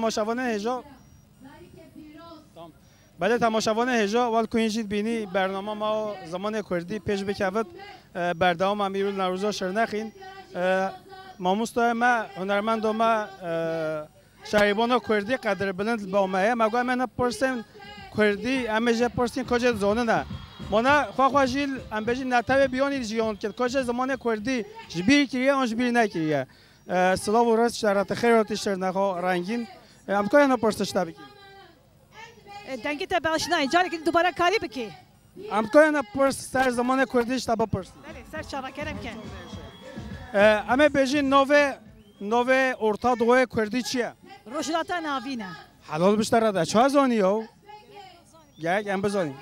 تماشاوان هجا بله تماشاوان هجا وال کوینجید بینی برنامه ما زمان کردی پیش بکوت بردام امیرو نوروزا شرنخین ماموستا ما هنرمند ما شهریبان کردی قدر بلند با ماه مگه من پرسن کردی امیجه پرسین کجا زونه نه مانا خواه جیل ام بجی نتابه بیانی جیان که کجا زمان کردی جبیر کریه آن جبیر نکریه سلام و راست شرط خیراتی شرنخا رنگین ام که اینا پرسش تابکی دنگی تا باش نه جاری که دوباره کاری بکی ام که اینا پرس سر زمان کردیش تابا پرس بله سر شما کردم که امه بجی نوه ارتا دوه کردی چیه روشلاتا ناوینه حلال بشتره ده چه زانی او یک ام بزانی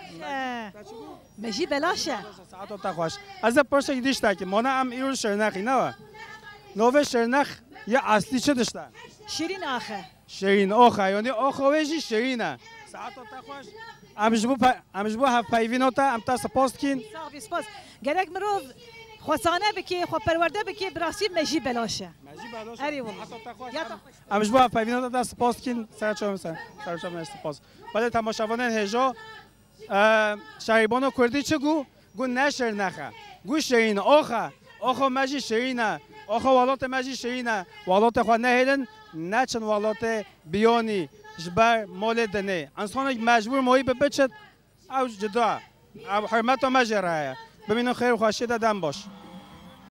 مجی بلاشه ساعت تا خوش از پرس دیش تا که مانا ام ایرو شرنخی نه نوه شرنخ یا اصلی چه داشته شیرین آخه شیرین آخه یعنی آخه ویجی شیرینه ساعت تا خوش امجبو هف پیوینو تا ام تا سپاس کین سپاس گرک مرو خواسانه بکی خو پرورده بکی براسی مجی بلاشه مجی بلاشه اری والله امجبو هف پیوینو تا سپاس کین سرچوم سپاس ولی تماشاوان هجا شهریبانو کردی چه گو نشر نخه گو شیرین آخه مجی شیرینه آخه والات مجی شیرینه والات خو نهیدن نچن والات بیانی جبر مال دنه انسان مجبور مایی ببچد او جدا حرمت و مجرایه ببینو خیر و خوشی دادم باش